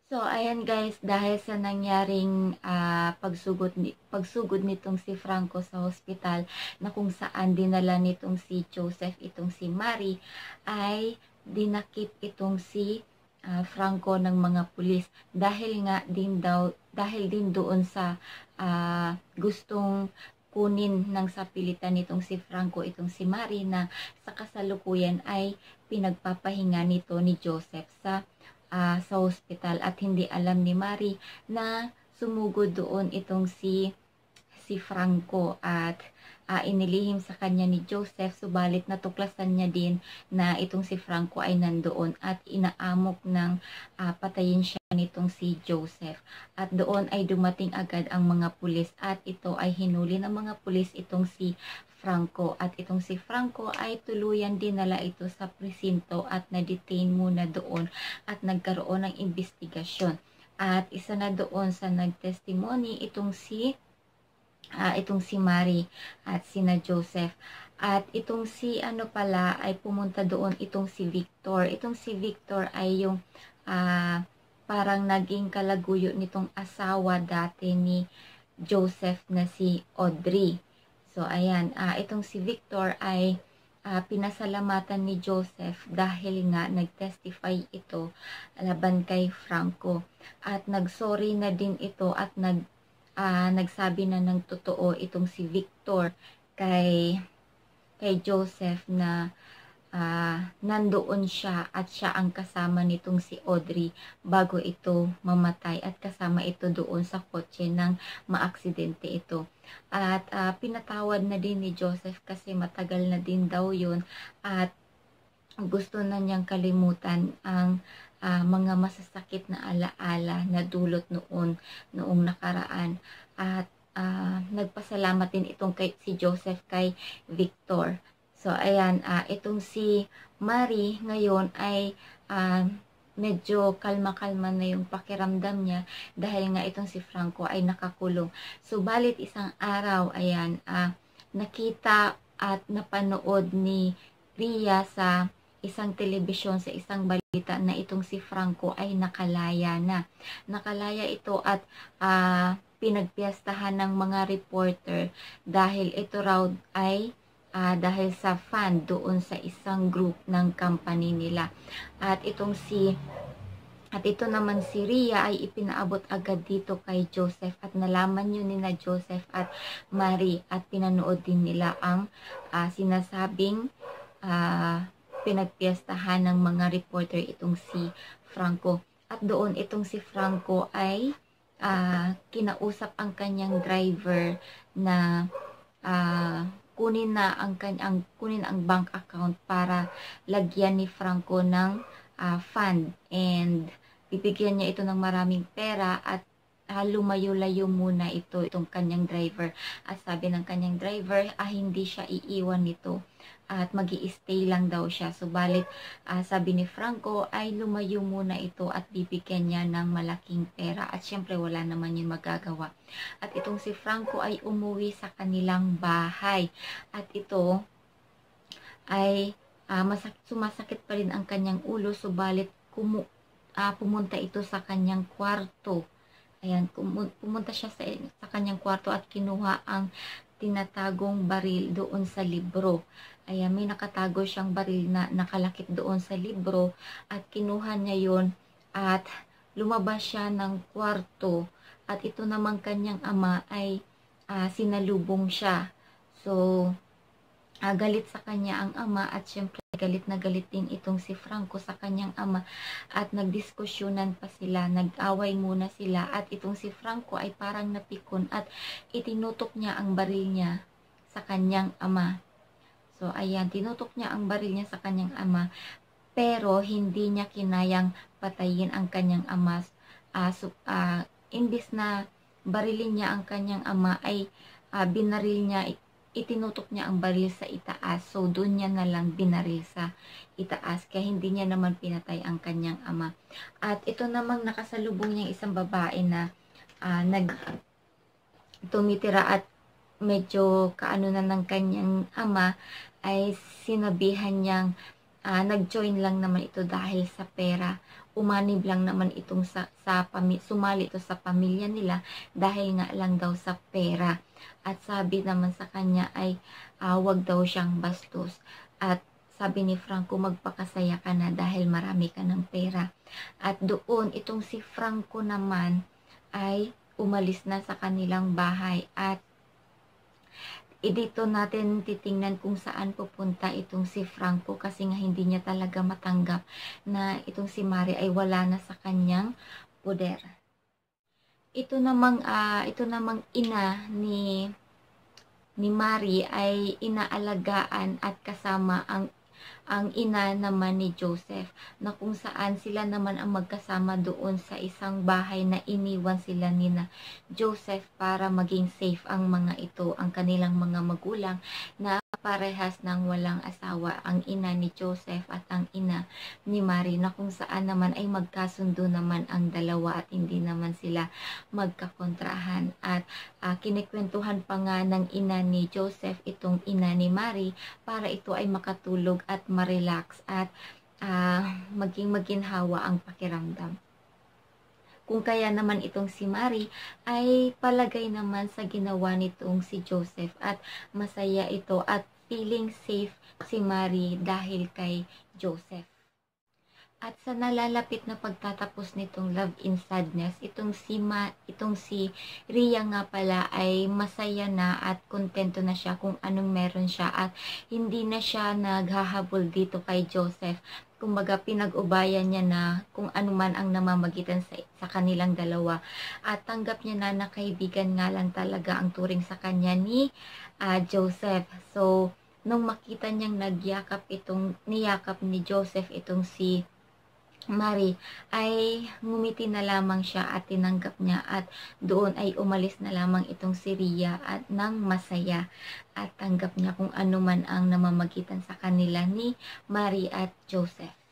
So, ayan guys, dahil sa nangyaring pagsugod nitong si Franco sa hospital na kung saan dinala nitong si Joseph, itong si Mary, ay dinakip itong si Franco ng mga pulis dahil din doon sa gustong kunin ng sapilitan nitong si Franco, itong si Mary, na sa kasalukuyan ay pinagpapahinga nito ni Joseph sa hospital, at hindi alam ni Mary na sumugod doon itong si Franco, at inilihim sa kanya ni Joseph, subalit natuklasan niya din na itong si Franco ay nandoon at inaamok ng patayin siya nitong si Joseph. At doon ay dumating agad ang mga pulis at ito ay hinuli ng mga pulis itong si Franco, at itong si Franco ay tuluyan dinala ito sa presinto at na-detain muna doon at nagkaroon ng investigasyon. At isa na doon sa nagtestimony itong si Mary at sina Joseph. At itong si pala ay pumunta doon itong si Victor. Itong si Victor ay yung parang naging kalaguyo nitong asawa dati ni Joseph na si Audrey. So, ayan, itong si Victor ay pinasalamatan ni Joseph dahil nga nag-testify ito laban kay Franco. At nagsorry na din ito at nagsabi na ng totoo itong si Victor kay Joseph na nandoon siya at siya ang kasama nitong si Audrey bago ito mamatay, at kasama ito doon sa kotse nang maaksidente ito. At pinatawad na din ni Joseph kasi matagal na din daw yun at gusto na niyang kalimutan ang mga masasakit na alaala na dulot noong nakaraan. At nagpasalamat din itong si Joseph kay Victor. So, ayan, itong si Mary ngayon ay medyo kalma-kalma na yung pakiramdam niya dahil nga itong si Franco ay nakakulong. Subalit isang araw, ayan, nakita at napanood ni Ria sa isang telebisyon, sa isang balita, na itong si Franco ay nakalaya na. Nakalaya ito at pinagpiyastahan ng mga reporter dahil ito raw ay dahil sa fund doon sa isang group ng company nila. At ito naman si Ria ay ipinaabot agad dito kay Joseph, at nalaman yun ni na Joseph at Mary, at pinanood din nila ang sinasabing pinagpiyastahan ng mga reporter itong si Franco. At doon itong si Franco ay kinausap ang kanyang driver na kunin ang bank account para lagyan ni Franco ng fund, and bibigyan niya ito ng maraming pera, at lumayo-layo muna itong kanyang driver. At sabi ng kanyang driver, hindi siya iiwan nito at magi-stay lang daw siya. Subalit sabi ni Franco ay lumayo muna ito at bibigyan niya ng malaking pera, at syempre wala naman yung magagawa. At itong si Franco ay umuwi sa kanilang bahay, at ito ay sumasakit pa rin ang kanyang ulo, subalit pumunta ito sa kanyang kwarto. Ayan, pumunta siya sa kanyang kwarto at kinuha ang tinatagong baril doon sa libro. Ayan, may nakatago siyang baril na nakalakip doon sa libro, at kinuha niya yon at lumabas siya ng kwarto, at ito namang kanyang ama ay sinalubong siya. So, galit sa kanya ang ama, at syempre galit na galit din itong si Franco sa kanyang ama, at nagdiskusyonan pa sila, nag-away muna sila, at itong si Franco ay parang napikon at itinutok niya ang baril niya sa kanyang ama. So, ayan, tinutok niya ang baril niya sa kanyang ama, pero hindi niya kinayang patayin ang kanyang ama. Imbis na barilin niya ang kanyang ama, ay binaril niya, itinutok niya ang baril sa itaas. So, doon niya na lang binaril sa itaas, kaya hindi niya naman pinatay ang kanyang ama. At ito namang nakasalubong niya isang babae na tumitira, at medyo kaano na ng kanyang ama, ay sinabihan niyang nag-join lang naman ito dahil sa pera. Umanib lang naman itong sumali ito sa pamilya nila dahil nga lang daw sa pera. At sabi naman sa kanya ay wag daw siyang bastos. At sabi ni Franco, magpakasaya ka na dahil marami ka ng pera. At doon, itong si Franco naman ay umalis na sa kanilang bahay. At dito natin titingnan kung saan pupunta itong si Franco kasi nga hindi niya talaga matanggap na itong si Mari ay wala na sa kanyang poder. Ito namang ina ni Mari ay inaalagaan at kasama ang ina naman ni Joseph, na kung saan sila naman ang magkasama doon sa isang bahay na iniwan sila nina Joseph para maging safe ang mga ito, ang kanilang mga magulang na parehas ng walang asawa, ang ina ni Joseph at ang ina ni Mary, na kung saan naman ay magkasundo naman ang dalawa at hindi naman sila magkakontrahan. At kinikwentuhan pa nga ng ina ni Joseph itong ina ni Mary para ito ay makatulog at ma-relax at maging maginhawa ang pakiramdam. Kung kaya naman itong si Mary ay palagay naman sa ginawa nitong si Joseph at masaya ito at feeling safe si Mary dahil kay Joseph. At sa nalalapit na pagtatapos nitong Love in Sadness, itong si Rhea nga pala ay masaya na at kontento na siya kung anong meron siya at hindi na siya naghahabol dito kay Joseph. Kumbaga pinag-ubayan niya na kung ano man ang namamagitan sa kanilang dalawa at tanggap niya na kaibigan nga lang talaga ang turing sa kanya ni Joseph. So nung makita niyang niyakap ni Joseph itong si Mary ay ngumiti na lamang siya at tinanggap niya at doon ay umalis na lamang itong si Rhea at nang masaya at tanggap niya kung ano man ang namamagitan sa kanila ni Mary at Joseph.